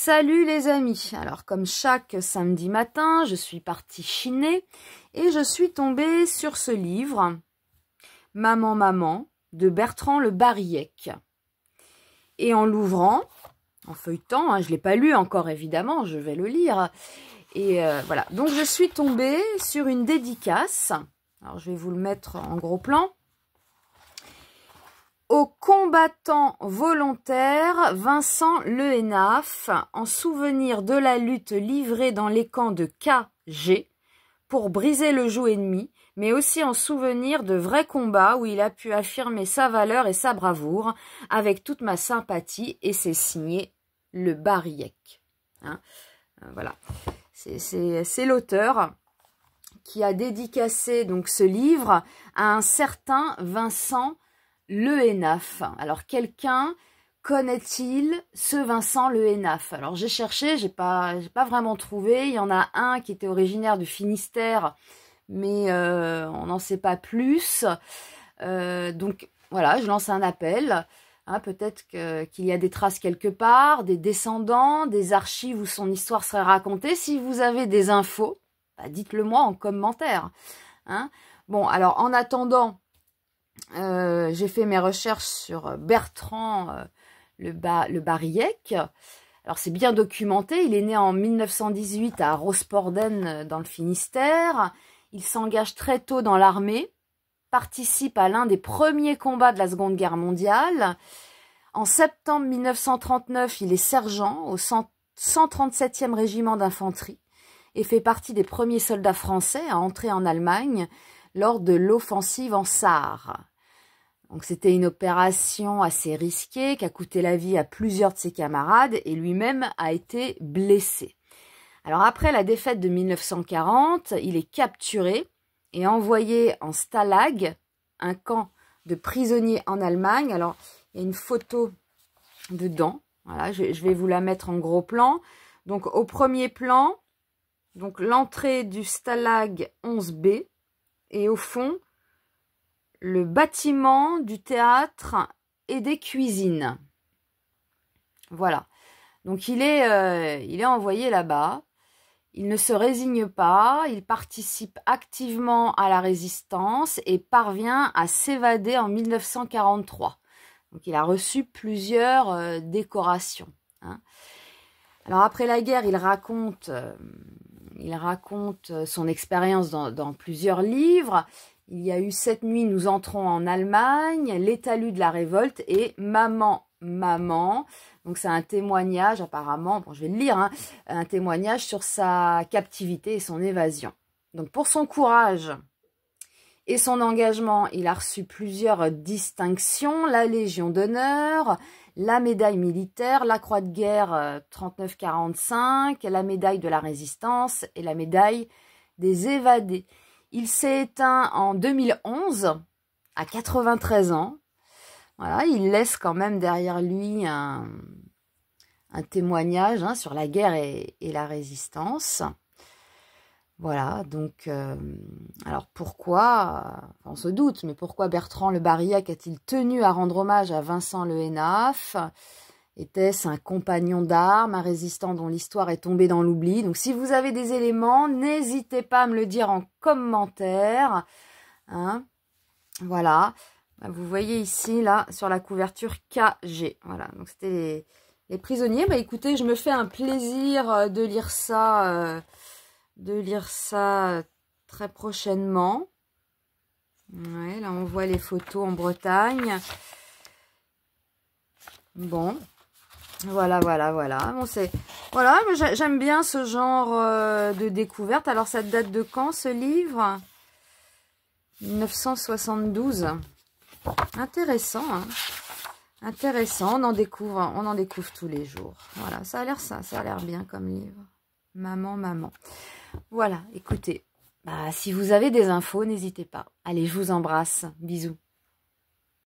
Salut les amis, alors comme chaque samedi matin, je suis partie chiner et je suis tombée sur ce livre, Maman, Maman, de Bertrand Le Bariec. Et en l'ouvrant, en feuilletant, je ne l'ai pas lu encore évidemment, je vais le lire. Et voilà, donc je suis tombée sur une dédicace, alors je vais vous le mettre en gros plan. Aux combattants volontaires Vincent Lehenaf, en souvenir de la lutte livrée dans les camps de KG pour briser le joug ennemi, mais aussi en souvenir de vrais combats où il a pu affirmer sa valeur et sa bravoure, avec toute ma sympathie, et c'est signé Le Bariec. Voilà, c'est l'auteur qui a dédicacé donc ce livre à un certain Vincent Lehenaf. Alors, quelqu'un connaît-il ce Vincent Lehenaf? Alors, j'ai cherché, j'ai pas vraiment trouvé. Il y en a un qui était originaire du Finistère, mais on n'en sait pas plus. Donc, voilà, je lance un appel. Peut-être qu'il y a des traces quelque part, des descendants, des archives où son histoire serait racontée. Si vous avez des infos, dites-le moi en commentaire. Bon, alors, en attendant, j'ai fait mes recherches sur Bertrand Le Bariec. Alors c'est bien documenté, il est né en 1918 à Rosporden dans le Finistère. Il s'engage très tôt dans l'armée, participe à l'un des premiers combats de la Seconde Guerre mondiale. En septembre 1939, il est sergent au 137e régiment d'infanterie et fait partie des premiers soldats français à entrer en Allemagne lors de l'offensive en Sarre. Donc c'était une opération assez risquée qui a coûté la vie à plusieurs de ses camarades et lui-même a été blessé. Alors après la défaite de 1940, il est capturé et envoyé en Stalag, un camp de prisonniers en Allemagne. Alors il y a une photo dedans, voilà, je vais vous la mettre en gros plan. Donc au premier plan, donc l'entrée du Stalag 11B et au fond, le bâtiment du théâtre et des cuisines. Voilà. Donc il est envoyé là-bas. Il ne se résigne pas. Il participe activement à la résistance et parvient à s'évader en 1943. Donc il a reçu plusieurs décorations. Alors après la guerre, il raconte son expérience dans plusieurs livres. Il y a eu Cette nuit, nous entrons en Allemagne, Les talus de la révolte et Maman, Maman. Donc c'est un témoignage apparemment, bon je vais le lire, un témoignage sur sa captivité et son évasion. Donc pour son courage et son engagement, il a reçu plusieurs distinctions, la Légion d'honneur, la médaille militaire, la croix de guerre 39-45, la médaille de la résistance et la médaille des évadés. Il s'est éteint en 2011, à 93 ans. Voilà, il laisse quand même derrière lui un témoignage sur la guerre et la résistance. Voilà, donc, alors pourquoi, on se doute, mais pourquoi Bertrand Le Bariec a-t-il tenu à rendre hommage à Vincent Lehenaf? Était-ce un compagnon d'armes, un résistant dont l'histoire est tombée dans l'oubli? Donc, si vous avez des éléments, n'hésitez pas à me le dire en commentaire. Voilà. Vous voyez ici, là, sur la couverture KG. Voilà. Donc, c'était les prisonniers. Écoutez, je me fais un plaisir de lire ça très prochainement. Ouais, là, on voit les photos en Bretagne. Bon. Voilà. Bon, voilà, j'aime bien ce genre de découverte. Alors, ça date de quand, ce livre? 1972. Intéressant, Intéressant, on en découvre tous les jours. Voilà, ça a l'air bien comme livre. Maman, Maman. Voilà, écoutez, si vous avez des infos, n'hésitez pas. Allez, je vous embrasse. Bisous.